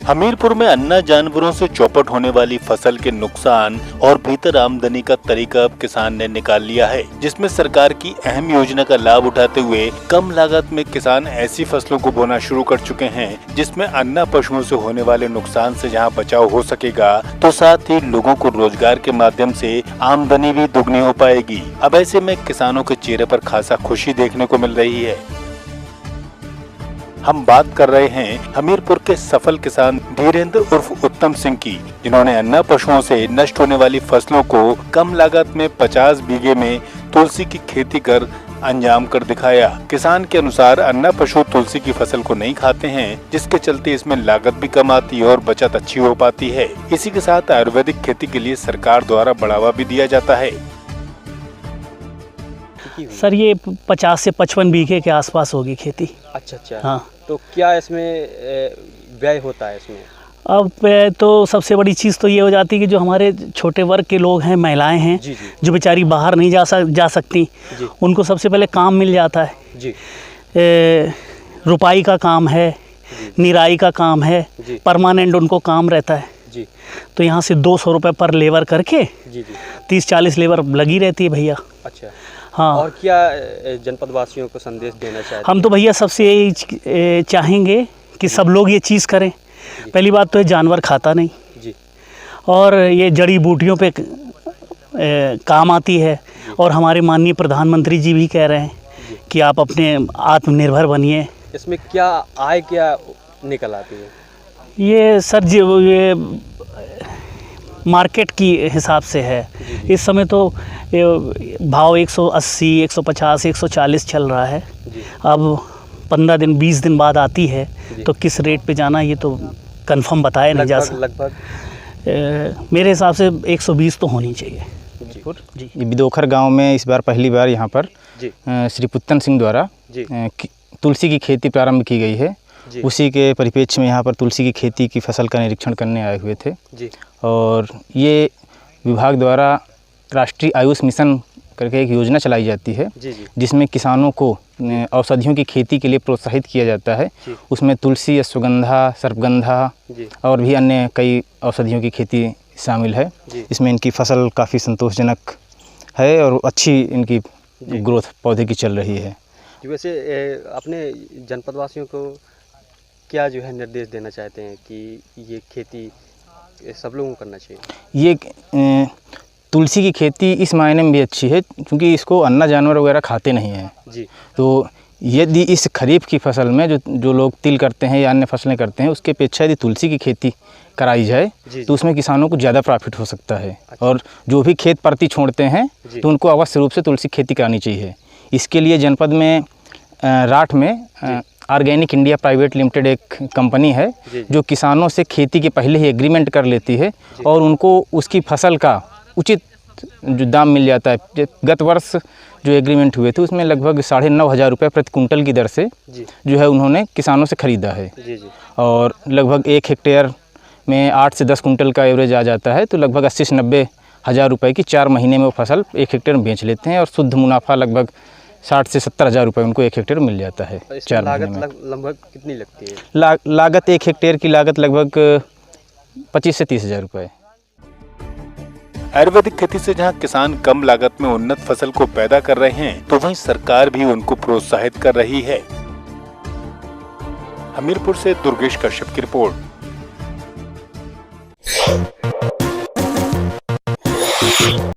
हमीरपुर में अन्ना जानवरों से चौपट होने वाली फसल के नुकसान और बेहतर आमदनी का तरीका अब किसान ने निकाल लिया है, जिसमें सरकार की अहम योजना का लाभ उठाते हुए कम लागत में किसान ऐसी फसलों को बोना शुरू कर चुके हैं जिसमें अन्ना पशुओं से होने वाले नुकसान से जहां बचाव हो सकेगा, तो साथ ही लोगों को रोजगार के माध्यम से आमदनी भी दुगनी हो पाएगी। अब ऐसे में किसानों के चेहरे पर खासा खुशी देखने को मिल रही है। हम बात कर रहे हैं हमीरपुर के सफल किसान धीरेन्द्र उर्फ उत्तम सिंह की, जिन्होंने अन्ना पशुओं से नष्ट होने वाली फसलों को कम लागत में 50 बीघे में तुलसी की खेती कर अंजाम कर दिखाया। किसान के अनुसार अन्ना पशु तुलसी की फसल को नहीं खाते हैं, जिसके चलते इसमें लागत भी कम आती है और बचत अच्छी हो पाती है। इसी के साथ आयुर्वेदिक खेती के लिए सरकार द्वारा बढ़ावा भी दिया जाता है। सर ये 50 से 55 बीघे के आसपास होगी खेती। अच्छा। हाँ। तो क्या इसमें व्यय होता है इसमें? अब तो सबसे बड़ी चीज़ तो ये हो जाती है कि जो हमारे छोटे वर्ग के लोग हैं, महिलाएं हैं, जी। जो बेचारी बाहर नहीं जा सकती, उनको सबसे पहले काम मिल जाता है जी। रुपाई का काम है, निराई का काम है, परमानेंट उनको काम रहता है जी। तो यहाँ से 200 रुपये पर लेबर करके 30-40 लेबर लगी रहती है भैया। अच्छा। हाँ। और क्या जनपद वासियों को संदेश देना चाहते हैं? हम तो भैया सबसे यही चाहेंगे कि सब लोग ये चीज़ करें। पहली बात तो ये जानवर खाता नहीं जी, और ये जड़ी बूटियों पे काम आती है। और हमारे माननीय प्रधानमंत्री जी भी कह रहे हैं कि आप अपने आत्मनिर्भर बनिए। इसमें क्या आय क्या निकल आती है? ये सर जी ये मार्केट की हिसाब से है। इस समय तो भाव 180, 150, 140 चल रहा है। अब 15 दिन 20 दिन बाद आती है तो किस रेट पे जाना ये तो कंफर्म बताया नहीं जा सकता। लगभग मेरे हिसाब से 120 तो होनी चाहिए जी। बिदोखर गांव में इस बार पहली बार यहाँ पर श्री पुत्तन सिंह द्वारा तुलसी की खेती प्रारंभ की गई है। उसी के परिप्रेक्ष्य में यहाँ पर तुलसी की खेती की फसल का निरीक्षण करने आए हुए थे जी। और ये विभाग द्वारा राष्ट्रीय आयुष मिशन करके एक योजना चलाई जाती है जिसमें किसानों को औषधियों की खेती के लिए प्रोत्साहित किया जाता है। उसमें तुलसी, अश्वगंधा, सर्पगंधा और भी अन्य कई औषधियों की खेती शामिल है। इसमें इनकी फसल काफ़ी संतोषजनक है और अच्छी इनकी ग्रोथ पौधे की चल रही है। वैसे अपने जनपद वासियों को क्या जो है निर्देश देना चाहते हैं कि ये खेती सब लोगों को करना चाहिए? ये तुलसी की खेती इस मायने में भी अच्छी है क्योंकि इसको अन्ना जानवर वगैरह खाते नहीं हैं जी। तो यदि इस खरीफ की फसल में जो लोग तिल करते हैं या अन्य फसलें करते हैं उसके अपेक्षा यदि तुलसी की खेती कराई जाए तो उसमें किसानों को ज़्यादा प्रॉफिट हो सकता है। अच्छा। और जो भी खेत परती छोड़ते हैं तो उनको अवश्य रूप से तुलसी खेती करानी चाहिए। इसके लिए जनपद में राठ में ऑर्गेनिक इंडिया प्राइवेट लिमिटेड एक कंपनी है जो किसानों से खेती के पहले ही एग्रीमेंट कर लेती है और उनको उसकी फसल का उचित जो दाम मिल जाता है। गत वर्ष जो एग्रीमेंट हुए थे उसमें लगभग 9,500 रुपये प्रति कुंटल की दर से जो है उन्होंने किसानों से ख़रीदा है। और लगभग 1 हेक्टेयर में 8 से 10 कुंटल का एवरेज आ जाता है तो लगभग 80 से 90 हज़ार रुपये की 4 महीने में वो फसल 1 हेक्टेयर में बेच लेते हैं और शुद्ध मुनाफा लगभग 60 से 70 हज़ार रुपये उनको 1 हेक्टेयर मिल जाता है। 4 महीने में लगभग कितनी लगती है? लागत 1 हेक्टेयर की लागत लगभग 25 से 30 हज़ार रुपये। आयुर्वेदिक खेती से जहां किसान कम लागत में उन्नत फसल को पैदा कर रहे हैं तो वहीं सरकार भी उनको प्रोत्साहित कर रही है। हमीरपुर से दुर्गेश कश्यप की रिपोर्ट।